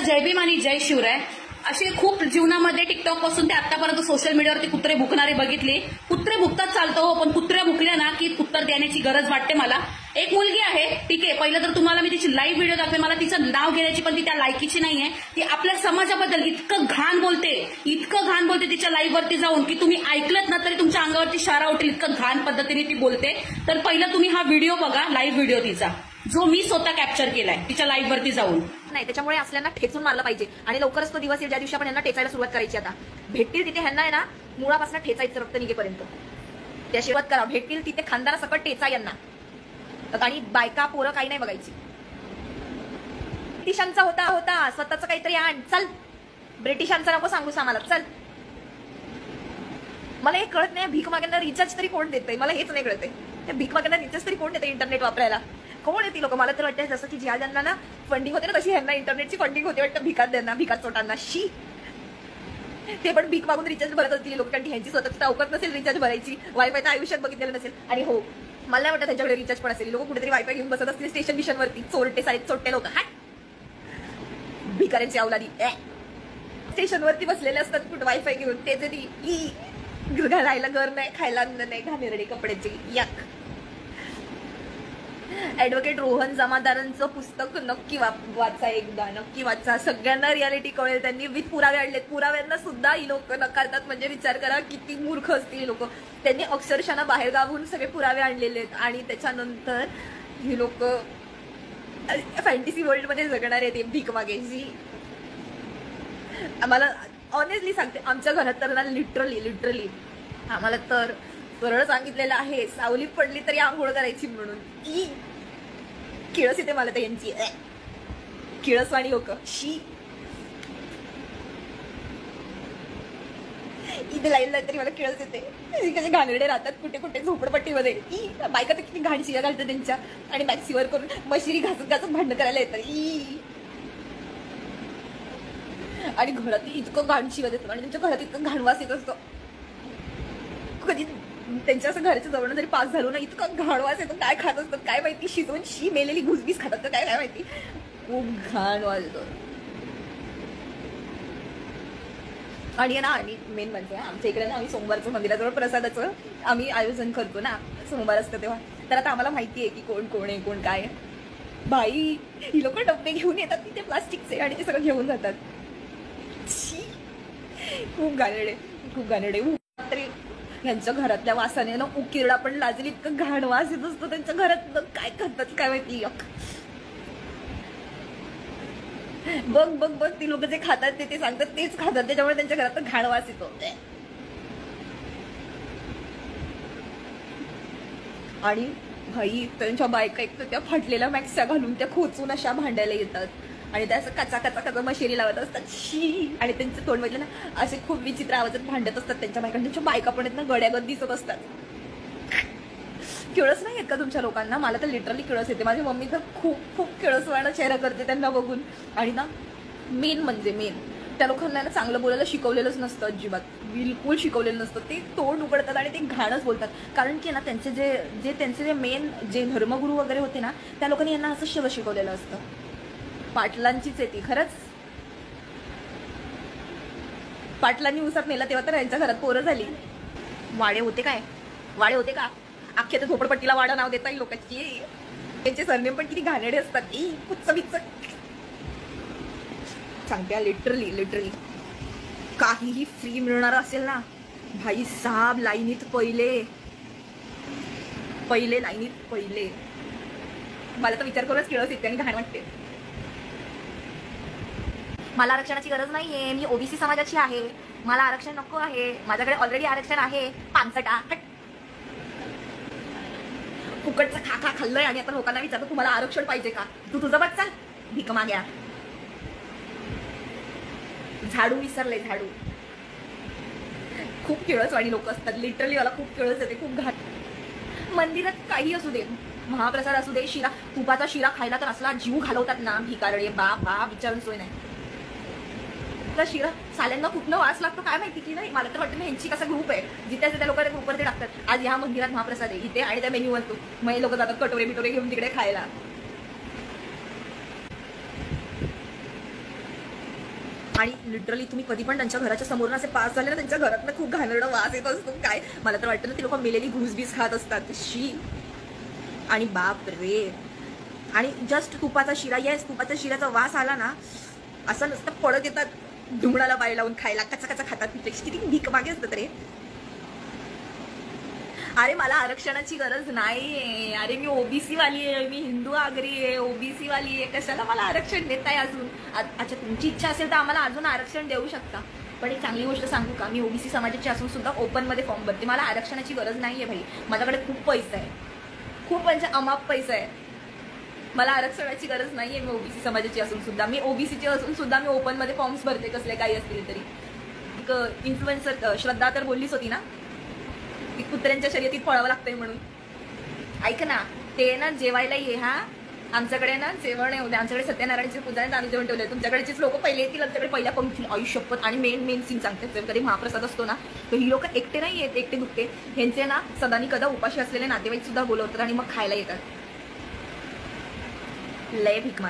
जय भीम आणि जय शिवराय. असे खूप जीवनामध्ये टिकटॉक पासून ते आतापर्यंत सोशल मीडियावरती कुत्रे भुकणारे बघितले. कुत्रे भुकतात चालतो हो, पण कुत्र्या भुकल्या ना की उत्तर देण्याची गरज वाटते मला. एक मुलगी आहे, ठीक आहे, पहिलं तर तुम्हाला मी तिची लाईव्ह व्हिडिओ दाखवे. मला तिचं नाव घेण्याची पण ती त्या लायकीची नाहीये. ती आपल्या समाजाबद्दल इतकं घाण बोलते तिच्या लाईव्ह वरती जाऊन की तुम्ही ऐकलत ना तरी तुमच्या अंगावरती शारा उठेल. इतकं घाण पद्धतीने ती बोलते. तर पहिलं तुम्ही हा व्हिडिओ बघा, लाईव्ह व्हिडिओ तिचा, जो मी स्वतः कॅप्चर केलाय तिच्या लाईव्ह वरती जाऊन. नाही, त्याच्यामुळे असल्यांना ठेचून मारलं पाहिजे आणि लवकरच तो दिवस येईल ज्या दिवशी आपण यांना ठेचायला सुरुवात करायची. आता भेटतील तिथे ह्यांना आहे ना मुळापासून ठेचायचं रक्त निघेपर्यंत. त्या सुरुवात करा. भेटतील तिथे खानदारा सकट ठेचा यांना. आणि बायका पोरं काही नाही बघायची. ब्रिटिशांचा होता स्वतःच काहीतरी आण. चल, ब्रिटिशांचा नको सांगूस आम्हाला. चल, मला हे कळत नाही, भीक मागायला रिचार्ज तरी कोण देतंय? मला हेच नाही कळतंय. त्या भीक मागायला रिचार्ज तरी कोण देते इंटरनेट वापरायला? कोण आहे ती लोक? मला तर वाटतं जसं की ज्या ज्यांना ना फंडिंग होते ना तशी ह्यांना इंटरनेटची फंडिंग होते वाटतं. भिकात चोटांना. शी, ते पण भीक मागून रिचार्ज भरत असतील लोक, कारण की ह्यांची स्वतःची अवकात नसेल रिचार्ज भरायची. वायफाय तर आयुष्यात बघितलेलं नसेल. आणि हो, मला नाही वाटतं त्यांच्याकडे रिचार्ज पण असेल. लोक कुठेतरी वायफाय घेऊन बसत असतील स्टेशन मिशन वरती. चोरटे साईड चोरटे लोक, हा भिकाऱ्यांची अवलादी स्टेशनवरती बसलेले असतात कुठे वायफाय घेऊन. ते तरी घालायला घर नाही, खायला अन्न नाही, घाणेरडे कपड्याचे. याक. ऍडव्होकेट रोहन जमादारांचं पुस्तक नक्की वाचा, एकदा नक्की वाचा. सगळ्यांना रियालिटी कळेल. त्यांनी विथ पुरावे आणलेत. पुराव्यांना सुद्धा ही लोक नकारतात. म्हणजे विचार करा किती मूर्ख असतील ही लोक. त्यांनी अक्षरशः बाहेर गावून सगळे पुरावे आणलेले आहेत आणि त्याच्यानंतर ही लोक फॅन्टसी वर्ल्ड मध्ये जगणार आहेत. भीक मागायची. आम्हाला ऑनेस्टली सांगते, आमच्या घरात तर ना लिटरली आम्हाला तर सरळ सांगितलेलं आहे, सावली पडली तरी आंघोळ करायची म्हणून. किळस येते मला तर यांची किळसवाणी लोक. शी, इथे लाईनला तरी मला किळस येते. कसे घाणेरडे राहतात कुठे कुठे झोपडपट्टीमध्ये. बायका तर किती घाण शिव्या घालतात त्यांच्या. आणि मॅक्सीवर करून मशिरी घासत भांडण करायला येतात. आणि घरात इतकं घाण शिव्या देतात आणि त्यांच्या घरात इतकं घाणवास येत असतो. कधी त्यांच्या असं घराच्या जवळ जरी पास झालो ना, इतकं घाणवास येतो. काय खात असतात काय माहिती? शिजवून शी मेलेली घुसबीस खातात तर काय माहिती. खूप घाण वास येतो. आणि ना, आणि मेन म्हणजे आमच्या इकडे ना आम्ही सोमवारचं मंदिराजवळ प्रसादाचं आम्ही आयोजन करतो ना, सोमवार असतं तेव्हा. तर आता आम्हाला माहिती आहे की कोण आहे कोण काय. बाई, ही लोक डब्बे घेऊन येतात तिथे प्लास्टिकचे आणि ते सगळं घेऊन जातात. खूप घाणेरडे. तरी यांच्या घरातल्या वासाने ना उकिरडा पण लाजली. इतकं घाण वास येत असतो त्यांच्या घरात. काय करतात काय माहिती. बघ ती लोक जे खातात ते सांगतात तेच खातात. त्याच्यामुळे त्यांच्या घरात घाण वास येतो. आणि भाई, त्यांच्या बायका एक तर त्या फाटलेल्या मॅक्स्या घालून त्या खोचून अशा भांडायला येतात आणि त्या असं कचा मशिरी लावत असतात. शी. आणि त्यांचं तोंड बघितलं ना असे खूप विचित्र आवाजात भांडत असतात त्यांच्या बायका. त्यांच्या बायका पण आहेत ना गड्यागत दिसत असतात. किळस नाही येत का तुमच्या लोकांना? मला तर लिटरली किळस येते. माझी मम्मी तर खूप किळसवाणा चेहरा करते त्यांना बघून. आणि ना मेन त्या लोकांना ना चांगलं बोलायला शिकवलेलंच नसतं. अजिबात बिलकुल शिकवलेलं नसतं. ते तोंड उघडतात आणि ते घाणच बोलतात. कारण की ना त्यांचे जे मेन जे धर्मगुरू वगैरे होते ना, त्या लोकांनी यांना असं सगळं शिकवलेलं असतं. पाटलांचीच आहे ती. खरंच पाटलांनी उसात नेला तेव्हा तर यांच्या घरात पोरं झाली. वाडे होते का? अख्ख्या त्या झोपडपट्टीला वाडा नाव देता येईल लोकांची. त्यांचे सरनेम पण किती घाणेरडे असतात. कुच्च सांगते लिटरली काहीही फ्री मिळणार असेल ना भाई साहेब, लाईनीत पहिले. मला तर विचार करूनच किळस येते आणि घाण वाटते. मला आरक्षणाची गरज नाहीये. मी ओबीसी समाजाची आहे. मला आरक्षण नको आहे. माझ्याकडे ऑलरेडी आरक्षण आहे. 5 फुकटचं खा खाल्लंय आणि आता लोकांना विचारतो तुम्हाला आरक्षण पाहिजे का? तू तुझं बघ, चाल भीक माग्या. झाडू विसरले. खूप किळसवाणी लोक असतात. लिटरली मला खूप किळस येते. खूप घाट. मंदिरात काही असू दे, महाप्रसाद असू दे, तुपाचा शिरा खायला तर असला जीव घालवतात ना भिकारडे. बा विचारून सोय नाही. शिरा साल्यांना कुठलं वास लागतो काय माहिती की नाही. मला तर वाटतं ह्यांची कसा ग्रुप आहे जिथे त्या लोकांना ग्रुपवरती टाकतात आज ह्या मंदिरात महाप्रसाद आहे इथे आणि त्या मेन्यू वरतो मग लोक जातात कटोरे बिटोरे घेऊन तिकडे खायला. आणि लिटरली तुम्ही कधी पण त्यांच्या घराच्या समोर असे पास झाले ना, त्यांच्या घरात खूप घाणेरडा वास येत असतो. काय मला तर वाटतं ना, ती लोक मेलेली घुसबीस खात असतात. शी. आणि बाप रे. आणि जस्ट तुपाचा शिरा, येस तुपाच्या शिऱ्याचा वास आला ना, असं नुसतं पडत येतात धुमडाला बाई लावून खायला, कचा कचा खातात. किती भीक मागे असतात रे. अरे मला आरक्षणाची गरज नाहीये. अरे मी ओबीसी वाली आहे, मी हिंदू आगरी आहे, ओबीसी वाली आहे. कशाला मला आरक्षण देताय अजून? अच्छा तुमची इच्छा असेल तर आम्हाला अजून आरक्षण देऊ शकता. पण एक चांगली गोष्ट सांगू का, मी ओबीसी समाजाची असून सुद्धा ओपन मध्ये फॉर्म भरते. मला आरक्षणाची गरज नाहीये भाई. माझ्याकडे खूप पैसा आहे, खूप म्हणजे अमाप पैसा आहे. मला आरक्षणाची गरज नाहीये. मी ओबीसी समाजाची असून सुद्धा, मी ओबीसीची असून सुद्धा मी ओपन मध्ये फॉर्म्स भरते, कसले काही असतील तरी. एक इन्फ्लुएन्सर श्रद्धा तर बोललीच होती ना, की कुत्र्यांच्या शर्यतीत पळावं लागतंय म्हणून. ऐक ना, ते ना जेवायला ये हा. आमच्याकडे ना जेवण येऊ दे. आमच्याकडे सत्यनारायणची पूजा आहे, आम्ही जेवण ठेवलंय. तुमच्याकडेचीच लोक पहिले येतील, आमच्याकडे पहिल्या पंक्तीला आयुष्यपत. आणि मेन सीन सांगते, कधी महाप्रसाद असतो ना, तर ही लोक एकटे नाही येत, एकटे दुखते. ह्यांचे ना सदानी कदा उपाशी असलेले नातेवाईक सुद्धा बोलवतात आणि मग खायला येतात. लय भीक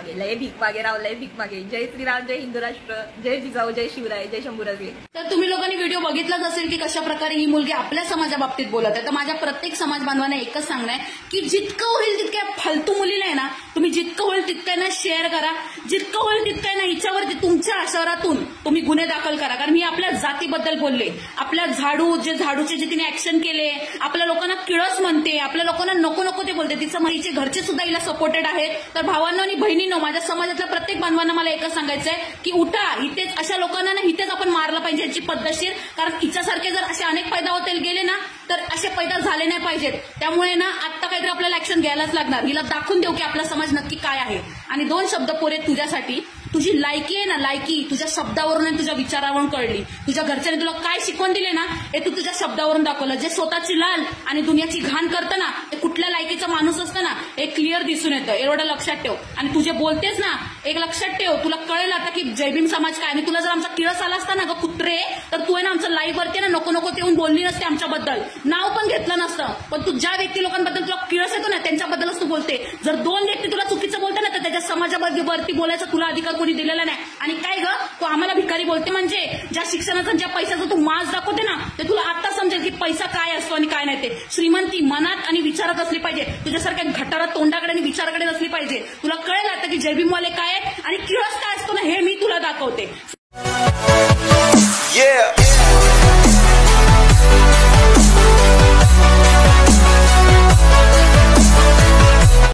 मागे राव, लय भीक मागे. जय श्रीराम, जय हिंदू राष्ट्र, जय जिजाऊ, जय शिवराय, जय शंभूराजे. तर तुम्ही लोकांनी व्हिडिओ बघितलाच असेल की कशा प्रकारे ही मुलगी आपल्या समाजाबाबतीत बोलत आहे. तर माझ्या प्रत्येक समाज बांधवांना एकच सांगणं आहे की जितकं होईल तितक्या फालतू मुलीला आहे ना, तुम्ही जितकं होईल तितकं ना शेअर करा, जितकं होईल तितकं ना हिच्यावरती तुमच्या शहरातून तुम्ही गुन्हे दाखल करा. कारण मी आपल्या जातीबद्दल बोलले, आपल्या झाडूचे जे तिने ऍक्शन केले, आपल्या लोकांना किळस म्हणते, आपल्या लोकांना नको ते बोलते. तिचे घरचे सुद्धा हिला सपोर्टेड आहेत. तर भावांनो आणि बहिणींनो, माझ्या समाजातल्या प्रत्येक बांधवांना मला एकच सांगायचं आहे की उठा. इथेच अशा लोकांना ना इथेच आपण मारलं पाहिजे याची पद्धतशीर. कारण हिच्यासारखे जर असे अनेक पैदा होतील गेले ना, तर असे पैदा झाले नाही पाहिजेत. त्यामुळे ना आता काहीतरी आपल्याला ऍक्शन घ्यायलाच लागणार. हिला दाखवून देऊ की आपला समाज नक्की काय आहे. आणि 2 शब्द पोरे तुझ्यासाठी. तुझी लायकी आहे ना, लायकी तुझ्या शब्दावरून आणि तुझ्या विचारावरून कळली. तुझ्या घरच्यांनी तुला काय शिकवण दिले ना, हे तू तुझ्या शब्दावरून दाखवलं. जे स्वतःची लाल आणि दुनियाची घाण करतं ना, ते कुठल्या लायकीचा माणूस असतं ना, हे क्लिअर दिसून येतं. एवढं लक्षात ठेव. आणि तुझे बोलतेस ना, एक लक्षात ठेव, तुला कळेल आता की जयभीम समाज काय. आणि तुला जर आमचा किळस आला असता ना ग कुत्रे, तर तू आहे ना आमचं लाईव्ह वरती ना नको ते येऊन बोलली नसते आमच्याबद्दल, नाव पण घेतलं नसतं. पण तू ज्या व्यक्ती लोकांबद्दल तुला किळस येतो ना, त्यांच्याबद्दलच तू बोलते. जर 2 व्यक्ती तुला चुकीचं बोलते ना, तर त्याच्या समाजावरती बोलायचा तुला अधिकार कोणी दिलेला नाही. आणि काय ग, तू आम्हाला भिकारी बोलते म्हणजे ज्या शिक्षणाचा ज्या पैशाचा तू माज दाखवते ना, ते तुला आता समजेल की पैसा काय असतो आणि काय नाही ते. श्रीमंती मनात आणि विचारात असली पाहिजे, तुझ्यासारख्या घटारात तोंडाकडे आणि विचाराकडे नसली पाहिजे. तुला कळेल आता की जयभीमवाले काय आहे आणि किळस काय असतो ना, हे मी तुला दाखवते.